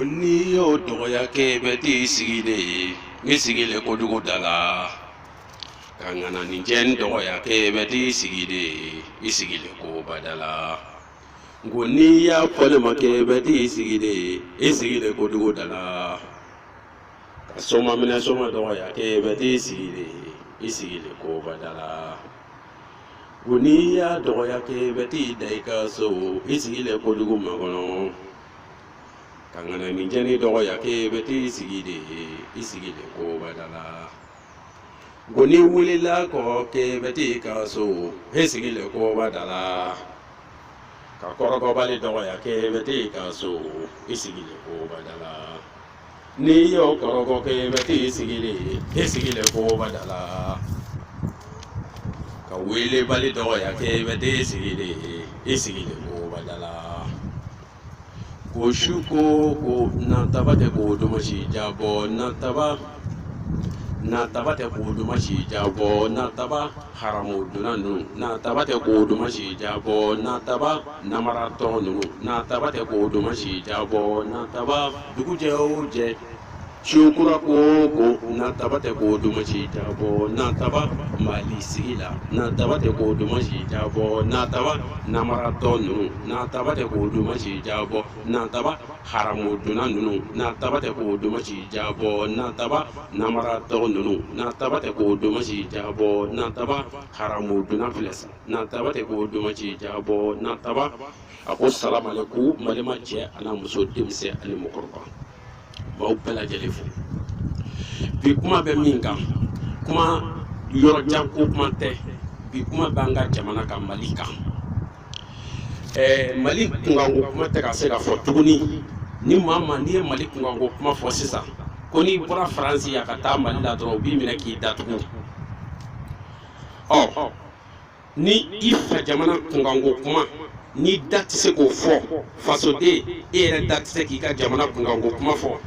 Ngoni yo doya ke beti sigide misigile kodugo dala kangana ninjen doya ke beti sigide isigile ko badala ngoni ya pole make beti sigide isigile kodugo dala kasoma mina soma doya ke beti sigide isigile ko badala ngoni ya doya ke beti daika so isigile kodugo magono kangana ninjeni doya ke beti isigile ko badala goni wulila ko ke beti kaso isigile ko badala ka koroko bali doya ke beti kaso isigile ko badala ni yo koroko ke beti isigile ko badala ka wele bali doya ke beti isigile ko badala ko shuko ko na taba te ko dumashi jabo na taba te ko dumashi jabo na taba haramu dunanu na taba te ko dumashi jabo na taba namaratonu na taba te ko dumashi jabo na taba duguje oje shukura ko na taba te ko dumashi jabo na taba mali sila na taba te ko dumashi jabo na taba namaratonu na taba te ko dumashi jabo na taba haramu dunanu na taba te ko dumashi jabo na taba namaratonu na taba te ko dumashi jabo na taba haramu dunafles na taba te ko dumashi jabo na taba ako salamu alaikum malima je ana muso demse ali mukorba baw bɛɛ lajɛlen fo bi kuma bɛ min kan kuma yɔrɔjan ko kuma tɛ bi kuma b'an ka jamana kan Mali kan Mali kunkanko kuma tɛ ka se ka fɔ tuguni ni maa n'i ye Mali kunkanko kuma fɔ sisan ko n'i bɔra Faransi ya ka taa Mali la dɔrɔn u b'i minɛ k'i datugu ni i fɛ jamana kunkanko kuma ni da tɛ se k'o fɔ fasoden e yɛrɛ da tɛ se k'i ka jamana kunkanko kuma fɔ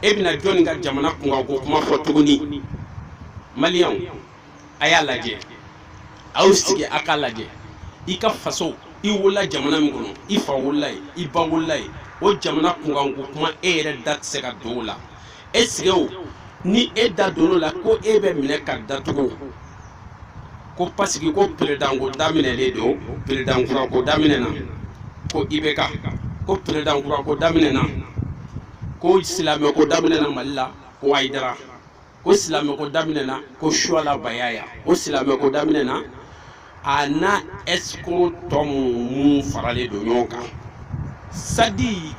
e bɛna jɔnni ka jamana kunkanko kuma fɔ tuguni Maliyɛnw a y'a lajɛ aw sigi a k'a lajɛ i ka faso i wolola jamana min kɔnɔ i fa wolola yen i ba wolola yen o jamana kunkanko kuma e yɛrɛ da tɛ se ka don o la e sigi o ni e da don o la ko e bɛ minɛ ka datugu ko parce que ko président ko daminɛlen don président kura ko daminɛna ko IBK ko président kura ko daminɛna ko silamɛ ko daminɛna Mali la ko Aidara ko silamɛ ko daminɛna ko Suala Bayaya ko silamɛ ko daminɛna a n'a escroc tɔ mun faralen don ɲɔgɔn kan sadi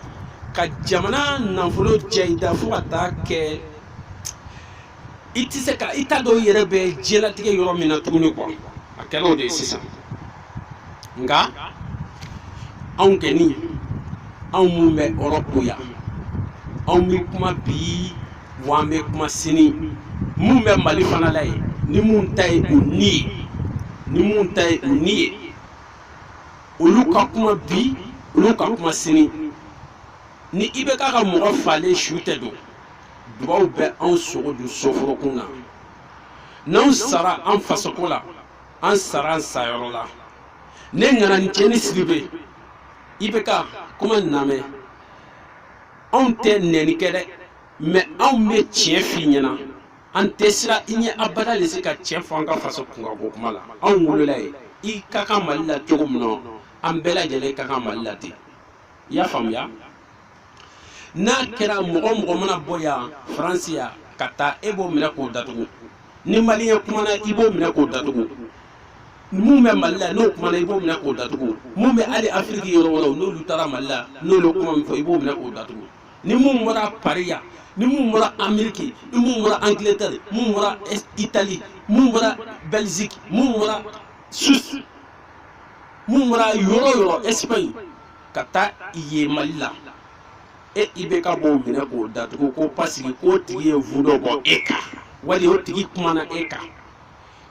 ka jamana nafolo jɛ i da fo ka taa kɛ i tɛ se ka i t'a dɔn i yɛrɛ bɛ diɲɛlatigɛ yɔrɔ min na tuguni quoi a kɛra o de ye sisan nka anw kɔni anw mun bɛ Europe yan anw bɛ kuma bi wa an bɛ kuma sini mun bɛ Mali fana la yen ni mun ta ye u ni ye ni mun ta ye u ni ye olu ka kuma bi olu ka kuma sini ni i bɛ k'a ka mɔgɔ falen su tɛ don dubaw bɛ anw sogo don soforokun na n'anw sara an fasoko la an sara an sayɔrɔ la ne ŋananicɛni Sidibe i bɛ ka kuma namɛ anw tɛ nɛni kɛ dɛ mais anw bɛ tiɲɛ f'i ɲɛna an tɛ siran i ɲɛ abada le se ka tiɲɛ fɔ an ka faso kunkanko kuma la anw wolola yen i ka kan Mali la cogo min na an bɛɛ lajɛlen ka kan Mali la ten i y'a faamuya n'a kɛra mɔgɔ mana bɔ yan Faransi ya ka taa e b'o minɛ k'o datugu ni Maliyɛn kumana i b'o minɛ k'o datugu mun bɛ Mali la n'o kumana i b'o minɛ k'o datugu mun bɛ hali Afiriki yɔrɔ wɛrɛw n'olu taara Mali la n'olu kuma min fɔ i b'o minɛ k'o datugu ni mun bɔra Paris yan ni mun bɔra Amérique ni mun bɔra Angleterre mun bɔra Italie mun bɔra Belgique mun bɔra Suisse mun bɔra yɔrɔ yɔrɔ Espagne ka taa yen Mali la e i bɛ ka b'o minɛ k'o datugu ko parce que k'o tigi ye vu dɔ bɔ e kan wali o tigi kumana e kan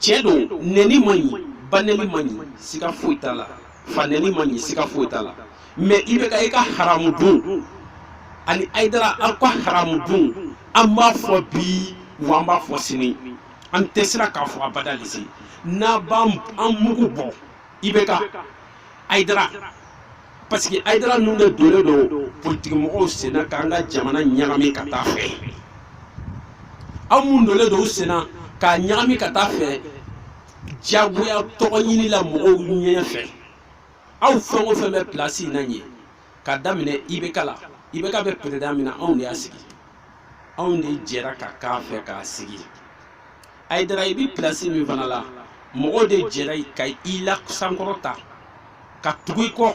tiɲɛ don nɛni man ɲi banɛni man ɲi siga foyi t'a la fanɛni man ɲi siga foyi t'a la mais i bɛ ka i ka haramu dun ani Aidara aw ka haramu dun an b'a fɔ bi wa an b'a fɔ sini an tɛ sira k'a fɔ abada le se n'a b'an mugu bɔ i bɛ ka Aidara parce que Aïdara nous de donner do politique mo Sénat kanga jamana nyagami kata fe amun dole do Sénat ka nyagami kata fe jagoya to nyini la mo nyɛ fe aw fɛn o fɛn bɛ place in na ɲɛ ka daminɛ IBK la IBK bɛ président min na anw de y'a sigi anw de jɛra ka k'a fɛ k'a sigi Aïdara i bi place min fana la mɔgɔw de jɛra ka i la sankɔrɔta ka tugu i kɔ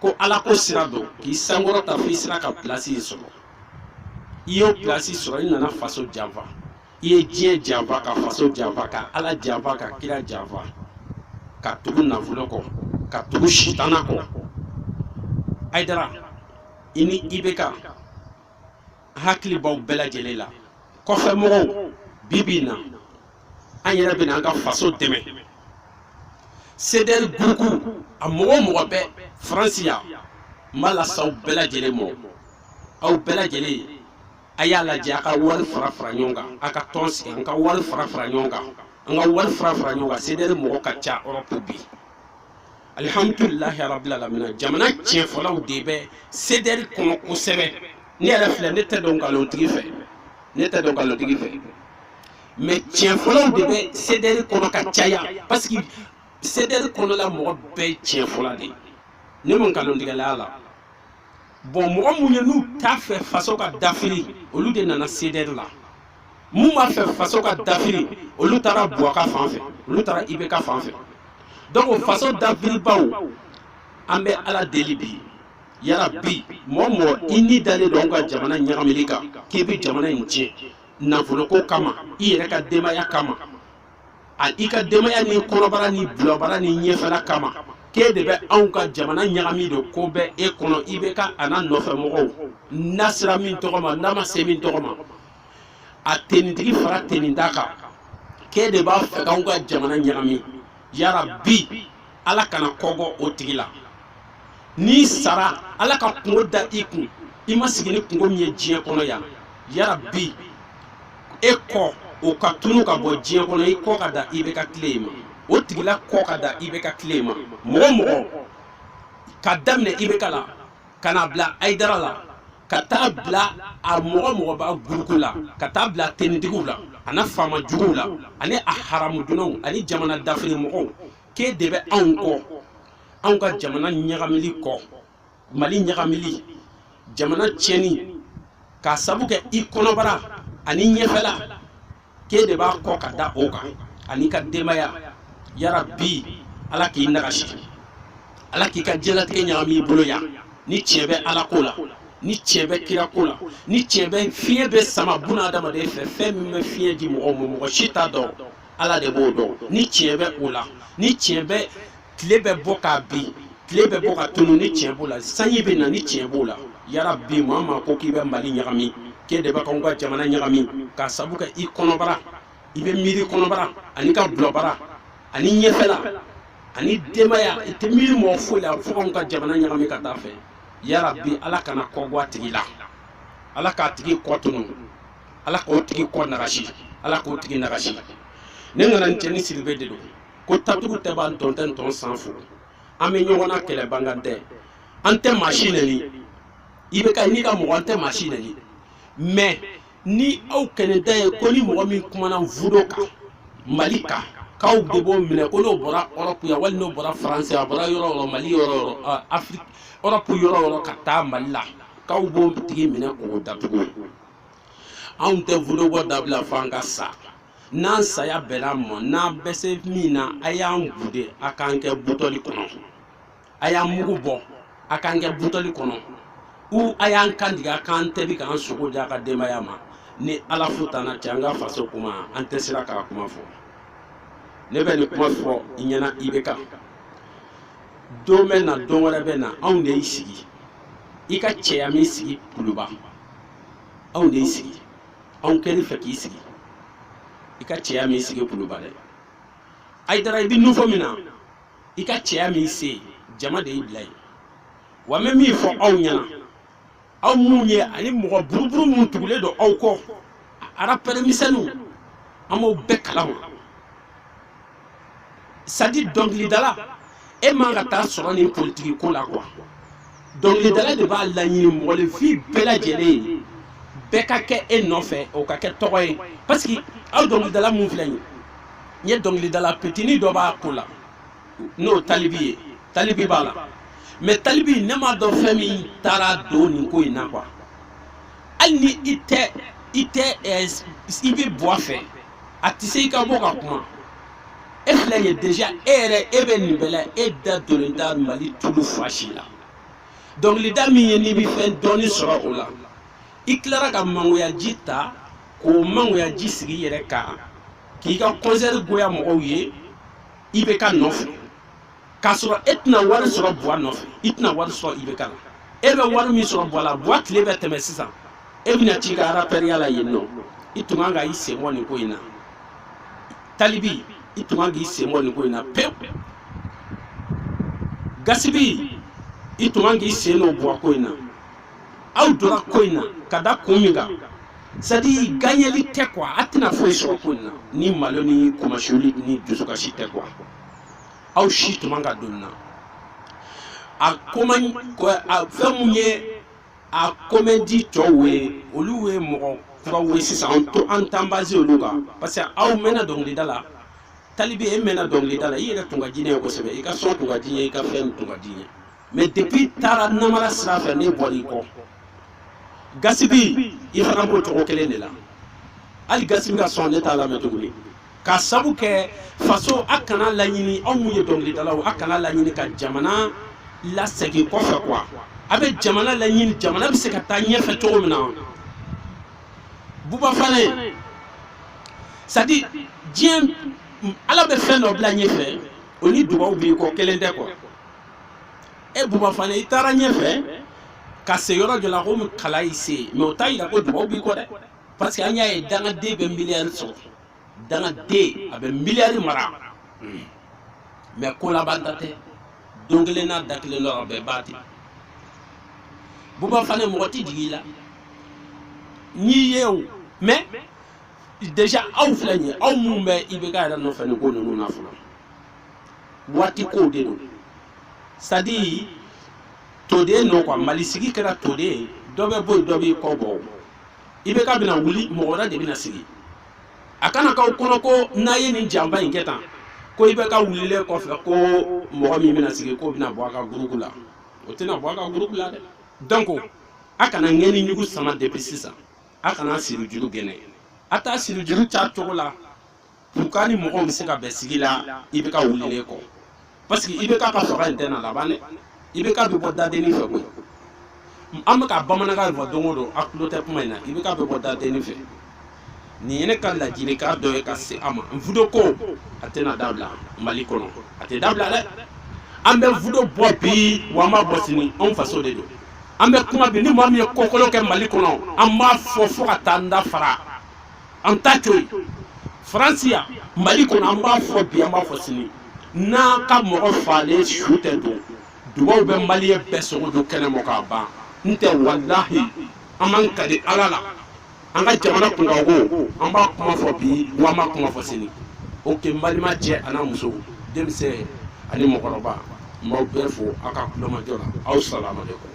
ko ala ko sira don k'i sankɔrɔta fo i sera ka place in sɔrɔ i y'o place sɔrɔ i nana faso janfa i ye diɲɛ janfa ka faso janfa ka ala janfa ka kira janfa ka tugu nafolo kɔ ka tugu sitana kɔ Aïdara i ni IBK hakili b'aw bɛɛ lajɛlen la kɔfɛ mɔgɔw bi na an yɛrɛ bɛna an ka faso dɛmɛ CDR gurupu a mɔgɔ bɛ Faransi yan n b'a lase aw bɛɛ lajɛlen ma aw bɛɛ lajɛlen a y'a lajɛ a ka wari fara ɲɔgɔn kan a ka tɔn sigi an ka wari fara ɲɔgɔn kan an ka wari fara ɲɔgɔn kan CDR mɔgɔ ka ca Europe bi alihamdulilahi arabil alamina jamana tiɲɛfɔlaw de bɛ CDR kɔnɔ kosɛbɛ ne yɛrɛ filɛ ne tɛ dɔn nkalonitigi fɛ mais tiɲɛfɔlaw de bɛ CDR kɔnɔ ka caya parce que CDR kɔnɔ la mɔgɔ bɛɛ tiɲɛfɔla de ne ma nkalontigɛla la bon mɔgɔ mun ye n'u t'a fɛ faso ka dafiri olu de nana CDR la mun b'a fɛ faso ka dafiri olu taara Buwaka fan fɛ olu taara IBK fan fɛ donc faso dafiribaw an bɛ ala deli bi yarabi mɔgɔ i ni dalen don ka jamana ɲagamili kan k'i bɛ jamana in tiɲɛ nafoloko kama i yɛrɛ ka denbaya kama i ka denbaya ni kɔnɔbara ni bulabara ni ɲɛfɛla kama k'e de bɛ anw ka jamana ɲagami don ko bɛ e kɔnɔ IBK a n'a nɔfɛ mɔgɔw n'a sera min tɔgɔ ma n'a ma se min tɔgɔ ma a tenitigi fara tenita kan k'e de b'a fɛ k'anw ka jamana ɲagami yarabi ala kana kɔgɔ o tigi la n'i sara ala ka kungo da i kun i ma sigi ni kungo min ye diɲɛ kɔnɔ yan yarabi e kɔ o ka tunu ka bɔ diɲɛ kɔnɔ i kɔ ka da IBK tile ma o tigila kɔ ka da IBK tile ma mɔgɔ ka daminɛ IBK la ka na bila Aïdara la ka taa bila a mɔgɔ b'a gurupu la ka taa bila tenitigiw la ani faama juguw la ani a haramu dunanw ani jamana dafiri mɔgɔw k'e de bɛ anw kɔ anw ka jamana ɲagamili kɔ Mali ɲagamili jamana tiɲɛni k'a sabu kɛ i kɔnɔbara ani ɲɛfɛla k'e de b'a kɔ ka da o kan ani ka denbaya yarabi ala k'i nagasi ala k'i ka diɲɛlatigɛ ɲagami i bolo yan ni tiɲɛ bɛ ala ko la ni tiɲɛ bɛ kira ko la ni tiɲɛ bɛ fiɲɛ bɛ sama buna adamaden fɛ fɛn min bɛ fiɲɛ di mɔgɔw ma mɔgɔ si t'a dɔn ala de b'o dɔn ni tiɲɛ bɛ o la ni tiɲɛ bɛ tile bɛ bɔ k'a bin tile bɛ bɔ ka tunu ni tiɲɛ b'o la sanji bɛ na ni tiɲɛ b'o la yarabi maa ma ko k'i bɛ Mali ɲagami k'e de bɛ k'anw ka jamana ɲagami k'a sabu kɛ i kɔnɔbara i bɛ miiri kɔnɔbara ani ka bulabara ani ɲɛfɛla ani denbaya i tɛ miiri mɔgɔ foyi la fo k'anw ka jamana ɲagami ka taa fɛ yarabi ala kana kɔgɔ a tigi la ala k'a tigi kɔ tunu ala k'o tigi kɔ nagasi ala k'o tigi nagasi ne nana n cɛ ni Sidibe de don ko tatugu tɛ b'an tɔn tɛ tɔn san fo an bɛ ɲɔgɔn na kɛlɛ bangan tɛ an tɛ maa si nɛni IBK n'i ka mɔgɔ an tɛ maa si nɛni mais ni aw kɛnɛda ye ko ni mɔgɔ min kumana vudo kan Mali kan k'aw de b'o minɛ ko n'o bɔra Europe yan wali n'o bɔra France a bɔra yɔrɔ yɔrɔ Mali yɔrɔ yɔrɔ Afrique Europe yɔrɔ yɔrɔ ka taa Mali la k'aw b'o tigi minɛ k'o datugu anw tɛ vudo bɔ dabila fo an ka sa n'an saya bɛnna ma n'an bɛ se min na a y'an bude a k'an kɛ butɔli kɔnɔ a y'an mugu bɔ a k'an kɛ butɔli kɔnɔ ou a y'an kantigɛ a k'an tɛbi k'an sogo di a ka denbaya ma ni ala fu t'an cɛ an ka faso kuma an tɛ sira k'a kuma fɔ ne bɛ nin kuma fɔ i ɲɛna IBK don bɛ na don wɛrɛ bɛ na anw de y'i sigi i ka cɛya min sigi Kuluba anw de y'i sigi anw kɛlen fɛ k'i sigi i ka cɛya min sigi Kuluba dɛ Aïdara i bɛ nufɔ min na i ka cɛya min se jama de y'i bila yen wa n bɛ min fɔ aw ɲɛna aw mun ye ani mɔgɔ buruburu mun tugulen don aw kɔ arapɛrɛ misɛnninw an b'o bɛɛ kalama c'est à dire dɔnkilidala e man ka taa sɔrɔ nin politiki ko la quoi dɔnkilidala de b'a laɲini mɔgɔninfin bɛɛ lajɛlen bɛɛ ka kɛ e nɔfɛ o ka kɛ tɔgɔ ye parce que aw dɔnkilidala mun filɛ nin n ye dɔnkilidala fitinin dɔ b'a ko la n'o talibi ye talibi b'a la mais talibi ne m'a dɔn fɛn min taara don nin ko in na quoi hali ni i bɛ bɔ a fɛ a tɛ se i ka bɔ ka kuma e filɛ nin ye déjà e yɛrɛ e bɛ nin bɛɛ la e da donnen tɛ Mali tulu fa si la dɔnkilida min ye n'i bɛ fɛn dɔɔni sɔrɔ o la i tilara ka mangoyaji ta k'o mangoyaji sigi i yɛrɛ kan k'i ka concert goya mɔgɔw ye i bɛ ka nɔfɛ k'a sɔrɔ e tɛna wari sɔrɔ buwa nɔfɛ i tɛna wari sɔrɔ i bɛ ka la e bɛ wari min sɔrɔ buwa la buwa tile bɛ tɛmɛ sisan e bɛna ci ka rappɛriya la yen nɔ i tun kan ka i sen bɔ nin ko in na talibi i tun kan k'i sen bɔ nin ko in na pewu gasibi i tun kan k'i sen n'o buwa ko in na aw donna ko in na ka da kun min kan c'est à dire gagneli tɛ quoi a tɛna foyi sɔrɔ ko in na ni malo ni kumasuli ni dusukasi tɛ quoi aw si tun man ka don nin na a fɛn mun ye a komɛdi tɔw ye olu ye mɔgɔ kuraw ye sisan an t'an basé olu kan parce que aw mɛnna dɔnkilida la talibi e mɛnna dɔnkilida la i yɛrɛ tun ka di ne ye kosɛbɛ i ka sɔn tun ka di n ye i ka fɛn tun ka di n ye mais depuis taara namara sira fɛ ne bɔra i kɔ gasibi i fana b'o cogo kelen de la hali gasibi ka sɔn ne t'a lamɛn tuguni ka sabu kɛ faso a kana laɲini aw mun ye dɔnkilidalaw a kana laɲini ka jamana lasegin kɔfɛ quoi a bɛ jamana laɲini jamana bɛ se ka taa ɲɛfɛ cogo min na Buba Fane c'est à dire diɲɛ ala bɛ fɛn dɔ bila ɲɛfɛ o ni dugawu b'i kɔ kelen tɛ quoi e Buba Fane i taara ɲɛfɛ ka se yɔrɔ dɔ la komi kala y'i se mais o t'a yira ko dugawu b'i kɔ dɛ parce que an y'a ye dangaden bɛ miliyari sɔrɔ dangaden a bɛ miliyari mara mais ko laban ta tɛ don kelen n'a da kelen dɔrɔn a bɛɛ b'a ten Buba Fane mɔgɔ tɛ jigin i la n'i ye o mais déjà aw filɛ nin ye aw mun bɛ IBK yɛrɛ nɔfɛ nin ko ninnu na fɔlɔ waati kow de don c'est à dire toden non quoi Mali sigi kɛra toden dɔ bɛ bɔ yen dɔ b'i kɔ bɔ IBK bɛna wuli mɔgɔ wɛrɛ de bɛna sigi a kana k'aw kɔnɔ ko n'a ye nin janba in kɛ tan ko IBK wulilen kɔfɛ ko mɔgɔ min bɛna sigi k'o bɛna bɔ a ka groupe la o tɛna bɔ a ka groupe la dɛ donc a kana ŋɛni ɲugu sama depuis sisan a kana siri juru gɛnɛ a t'a siri juru ca cogo la pour que ni mɔgɔw bɛ se ka bɛn sigi la IBK wulilen kɔ parce que IBK ka faga in tɛna laban dɛ IBK bɛ bɔ dadenni fɛ koyi an bɛ ka bamanankan fɔ don o don a tulo tɛ kuma in na IBK bɛ bɔ dadenni fɛ nin ye ne ka ladilikan dɔ ye ka se a ma vudo ko a tɛna dabila Mali kɔnɔ a tɛ dabila dɛ an bɛ vudo bɔ bi wa an b'a bɔ sini anw faso de don an bɛ kuma bi ni maa min ye kɔkɔlɔ kɛ Mali kɔnɔ an b'a fɔ fo ka taa an da fara an t'a to yen Faransi yan Mali kɔnɔ an b'a fɔ bi an b'a fɔ sini n'a ka mɔgɔ falen su tɛ don dugawu bɛ Maliyɛn bɛɛ sogo don kɛnɛ ma k'a ban n tɛ walahi an man ka di Ala la an ka jamana kunkanko an b'a kuma fɔ bi wa an b'a kuma fɔ sini o kɛ Malima cɛ a n'a muso denmisɛn ani mɔgɔkɔrɔba n b'aw bɛɛ fo aw ka kulomajɔ la aw salamalekun